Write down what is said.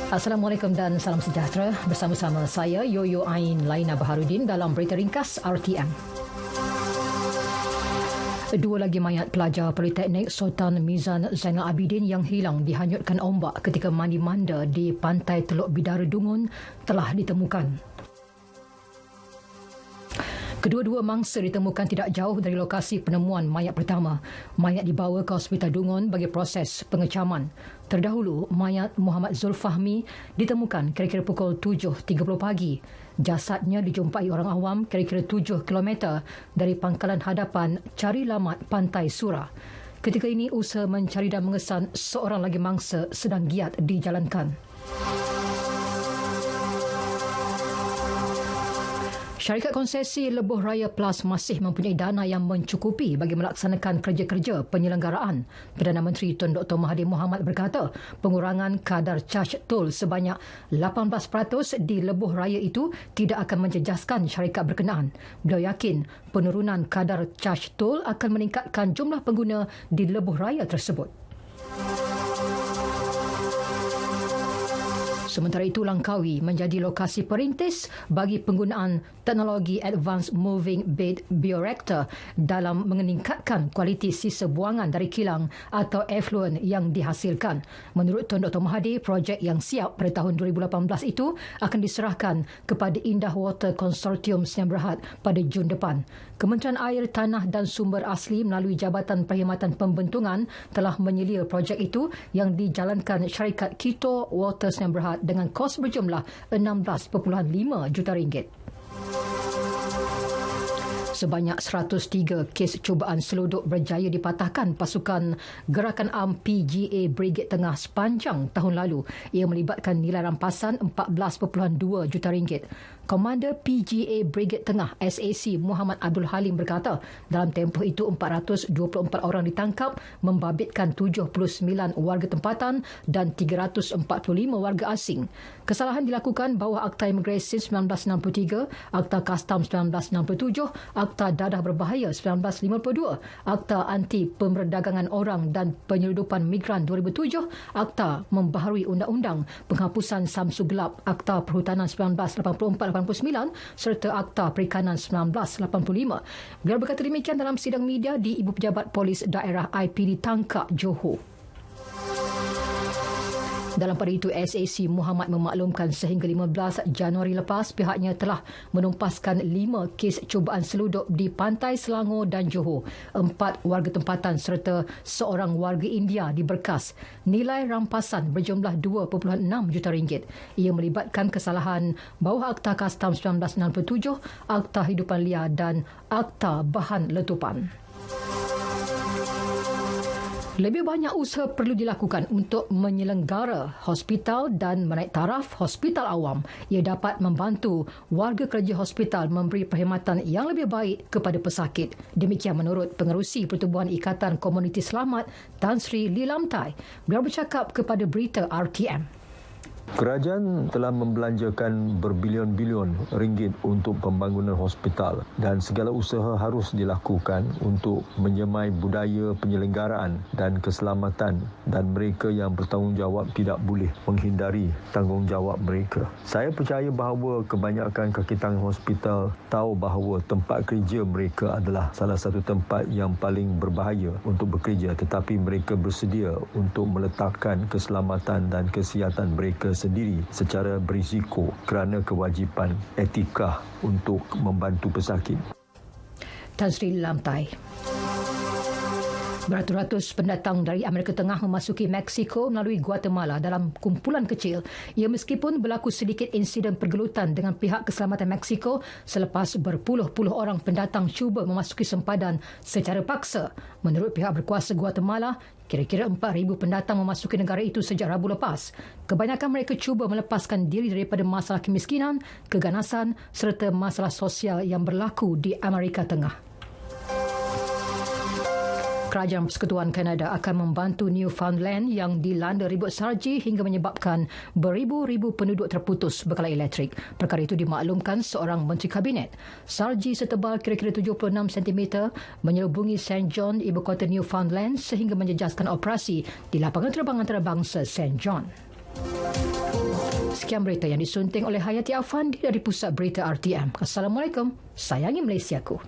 Assalamualaikum dan salam sejahtera. Bersama-sama saya Yoyo Ain Laina Baharudin dalam berita ringkas RTM. Dua lagi mayat pelajar Politeknik Sultan Mizan Zainal Abidin yang hilang dihanyutkan ombak ketika mandi-manda di pantai Teluk Bidara Dungun telah ditemukan. Kedua-dua mangsa ditemukan tidak jauh dari lokasi penemuan mayat pertama. Mayat dibawa ke Hospital Dungun bagi proses pengecaman. Terdahulu, mayat Muhammad Zulfahmi ditemukan kira-kira pukul 7.30 pagi. Jasadnya dijumpai orang awam kira-kira 7 km dari pangkalan hadapan Cari Lamat Pantai Surah. Ketika ini, usaha mencari dan mengesan seorang lagi mangsa sedang giat dijalankan. Syarikat konsesi Lebuh Raya Plus masih mempunyai dana yang mencukupi bagi melaksanakan kerja-kerja penyelenggaraan. Perdana Menteri Tun Dr. Mahathir Mohamad berkata, pengurangan kadar caj tol sebanyak 18% di Lebuh Raya itu tidak akan menjejaskan syarikat berkenaan. Beliau yakin penurunan kadar caj tol akan meningkatkan jumlah pengguna di Lebuh Raya tersebut. Sementara itu, Langkawi menjadi lokasi perintis bagi penggunaan teknologi Advanced Moving Bed Bioreactor dalam meningkatkan kualiti sisa buangan dari kilang atau effluent yang dihasilkan. Menurut Tun Dr. Mahathir, projek yang siap pada tahun 2018 itu akan diserahkan kepada Indah Water Consortium Sdn Bhd pada Jun depan. Kementerian Air, Tanah dan Sumber Asli melalui Jabatan Perkhidmatan Pembentungan telah menyelia projek itu yang dijalankan syarikat Kito Water Sdn Bhd dengan kos berjumlah 16.5 juta ringgit. Sebanyak 103 kes cubaan seluduk berjaya dipatahkan pasukan Gerakan Am PGA Brigade Tengah sepanjang tahun lalu. Ia melibatkan nilai rampasan 14.2 juta ringgit. Komander PGA Brigade Tengah SAC Muhammad Abdul Halim berkata, dalam tempoh itu 424 orang ditangkap, membabitkan 79 warga tempatan dan 345 warga asing. Kesalahan dilakukan bawah Akta Imigresen 1963, Akta Kastam 1967, Akta Dadah Berbahaya 1952, Akta Anti Pemberdagangan Orang dan Penyeludupan Migran 2007, Akta Membaharui Undang-Undang Penghapusan Samsu Gelap, Akta Perhutanan 1984-89 serta Akta Perikanan 1985. Beliau berkata demikian dalam sidang media di Ibu Pejabat Polis Daerah IPD Tangkak, Johor. Dalam pada itu, SAC Muhammad memaklumkan sehingga 15 Januari lepas pihaknya telah menumpaskan 5 kes cubaan seluduk di Pantai Selangor dan Johor. 4 warga tempatan serta seorang warga India diberkas. Nilai rampasan berjumlah 2.6 juta ringgit. Ia melibatkan kesalahan bawah Akta Kastam 1997, Akta Hidupan Liar dan Akta Bahan Letupan. Lebih banyak usaha perlu dilakukan untuk menyelenggara hospital dan menaik taraf hospital awam. Ia dapat membantu warga kerja hospital memberi perkhidmatan yang lebih baik kepada pesakit. Demikian menurut Pengerusi Pertubuhan Ikatan Komuniti Selamat Tan Sri Lilamtai. Beliau bercakap kepada berita RTM. Kerajaan telah membelanjakan berbilion-bilion ringgit untuk pembangunan hospital dan segala usaha harus dilakukan untuk menyemai budaya penyelenggaraan dan keselamatan dan mereka yang bertanggungjawab tidak boleh menghindari tanggungjawab mereka. Saya percaya bahawa kebanyakan kaki tangan hospital tahu bahawa tempat kerja mereka adalah salah satu tempat yang paling berbahaya untuk bekerja, tetapi mereka bersedia untuk meletakkan keselamatan dan kesihatan mereka sendiri secara berisiko kerana kewajipan etika untuk membantu pesakit. Tan Sri Lamtai. Beratus-ratus pendatang dari Amerika Tengah memasuki Mexico melalui Guatemala dalam kumpulan kecil. Ia meskipun berlaku sedikit insiden pergelutan dengan pihak keselamatan Mexico selepas berpuluh-puluh orang pendatang cuba memasuki sempadan secara paksa. Menurut pihak berkuasa Guatemala, kira-kira 4,000 pendatang memasuki negara itu sejak Rabu lepas. Kebanyakan mereka cuba melepaskan diri daripada masalah kemiskinan, keganasan serta masalah sosial yang berlaku di Amerika Tengah. Kerajaan Persekutuan Kanada akan membantu Newfoundland yang dilanda ribut salji hingga menyebabkan beribu-ribu penduduk terputus bekalan elektrik. Perkara itu dimaklumkan seorang Menteri Kabinet. Salji setebal kira-kira 76 cm menyelubungi St. John, ibu kota Newfoundland, sehingga menjejaskan operasi di lapangan terbang antarabangsa St. John. Sekian berita yang disunting oleh Hayati Afandi dari Pusat Berita RTM. Assalamualaikum. Sayangi Malaysiaku.